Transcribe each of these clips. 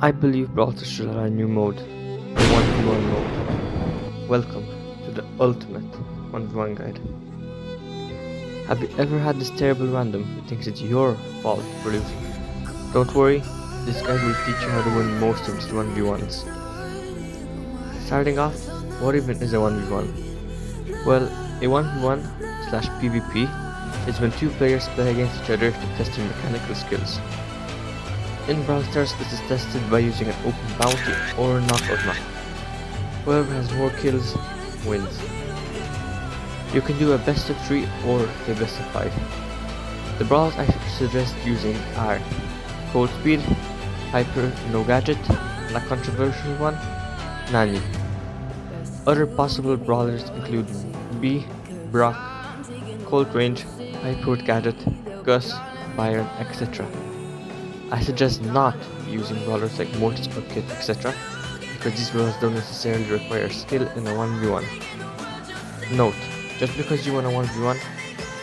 I believe Brawl should allow a new mode, the 1v1 mode. Welcome to the ultimate 1v1 guide. Have you ever had this terrible random who thinks it's your fault for losing? Don't worry, this guide will teach you how to win most of these 1v1s. Starting off, what even is a 1v1? Well, a 1v1 slash PvP is when two players play against each other to test their mechanical skills. In Brawl Stars, this is tested by using an open bounty or knockout map. Whoever has more kills wins. You can do a best of 3 or a best of 5. The brawls I suggest using are Cold Speed, Hyper No Gadget, and a controversial one, Nani. Other possible brawlers include B, Brock, Cold Range, Hyper with Gadget, Gus, Byron, etc. I suggest not using brawlers like Mortis or Kit, etc. because these brawlers don't necessarily require skill in a 1v1. Note, just because you won a 1v1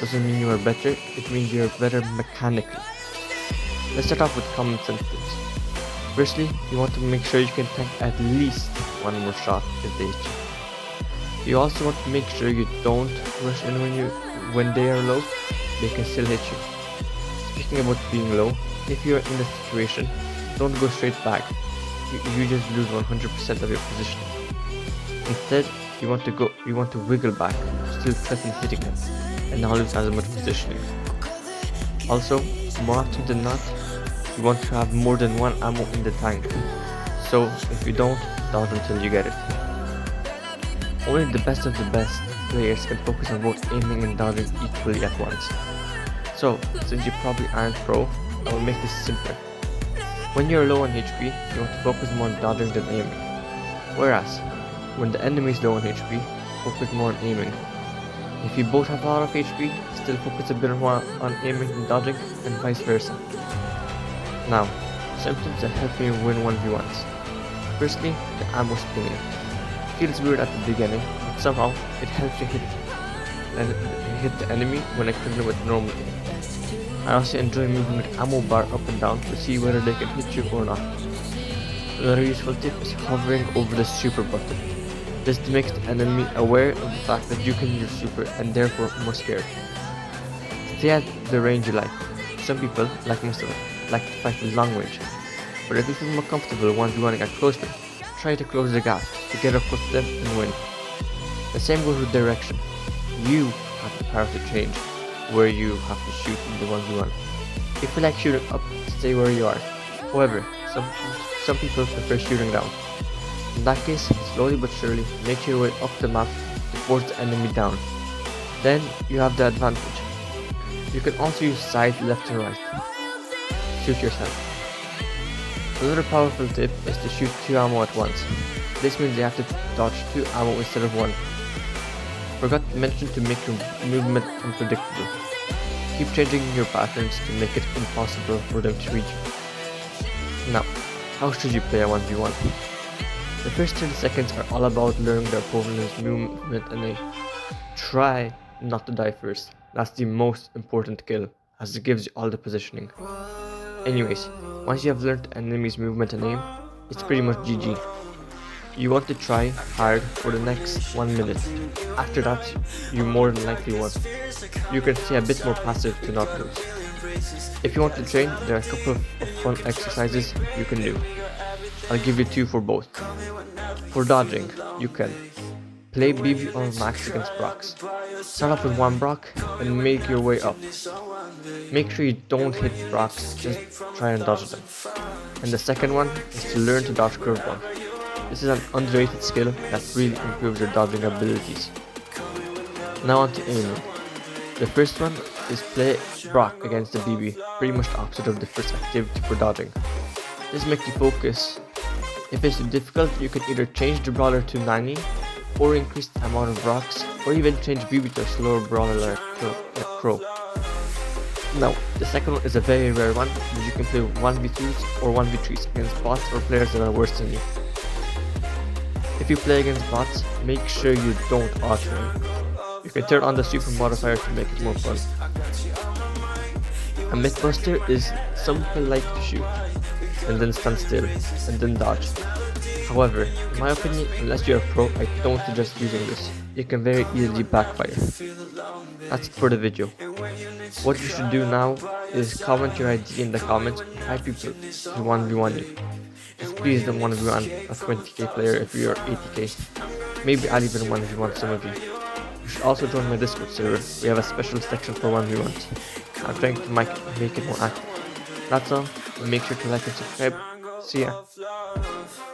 doesn't mean you are better, it means you are better mechanically. Let's start off with common sense tips. Firstly, you want to make sure you can tank at least one more shot if they hit you. You also want to make sure you don't rush in when they are low, they can still hit you. Speaking about being low, if you are in this situation, don't go straight back. You just lose 100% of your positioning. Instead, you want to wiggle back, still pressing hitting them, and not lose as much positioning. Also, more often than not, you want to have more than one ammo in the tank. So if you don't, dodge until you get it. Only the best of the best players can focus on both aiming and dodging equally at once. So, since you probably aren't pro, I will make this simpler. When you're low on HP, you want to focus more on dodging than aiming. Whereas, when the enemy is low on HP, focus more on aiming. If you both have a lot of HP, still focus a bit more on aiming and dodging, and vice versa. Now, symptoms that help me win 1v1s. Firstly, the ammo spinning. Feels weird at the beginning, but somehow it helps you hit the enemy when I couldn't with normal aim. I also enjoy moving with ammo bar up and down to see whether they can hit you or not. Another useful tip is hovering over the super button. This makes the enemy aware of the fact that you can use super and therefore more scared. Stay at the range you like. Some people, like myself, like to fight with long range. But if you feel more comfortable 1v1ing at close range, try to close the gap to get up close to them and win. The same goes with direction. You have the power to change where you have to shoot in the 1v1. If you like shooting up, stay where you are. However, some people prefer shooting down. In that case, slowly but surely make your way up the map to force the enemy down. Then you have the advantage. You can also use side left and right. Shoot yourself. Another powerful tip is to shoot 2 ammo at once. This means you have to dodge 2 ammo instead of 1. Forgot to mention to make your movement unpredictable. Keep changing your patterns to make it impossible for them to reach you. Now, how should you play a 1v1? The first 30 seconds are all about learning the opponent's movement and aim. Try not to die first. That's the most important skill, as it gives you all the positioning. Anyways, once you have learned the enemy's movement and aim, it's pretty much GG. You want to try hard for the next 1 minute. After that, you more than likely won. You can stay a bit more passive to not lose. If you want to train, there are a couple of fun exercises you can do. I'll give you 2 for both. For dodging, you can play BB or Max against Brocks. Start off with 1 Brock and make your way up. Make sure you don't hit Brocks, just try and dodge them. And the second one is to learn to dodge curveball. This is an underrated skill that really improves your dodging abilities. Now on to aiming. The first one is play Brock against the BB, pretty much the opposite of the first activity for dodging. This makes you focus. If it's too difficult, you can either change the brawler to Nani, or increase the amount of rocks, or even change BB to a slower brawler like Crow. Now, the second one is a very rare one, but you can play 1v2s or 1v3s against bots or players that are worse than you. If you play against bots, make sure you don't auto-aim. You can turn on the super modifier to make it more fun. A Mythbuster is some people like to shoot. and then stand still, and then dodge. However, in my opinion, unless you're a pro, I don't suggest using this. It can very easily backfire. That's it for the video. What you should do now is comment your ID in the comments and try people to 1v1 you. Just please don't 1v1 a 20k player if you're 80k. Maybe I'll even 1v1 some of you. You should also join my Discord server. We have a special section for 1v1s. I'm trying to make it more active. That's all. Make sure to like and subscribe. See ya.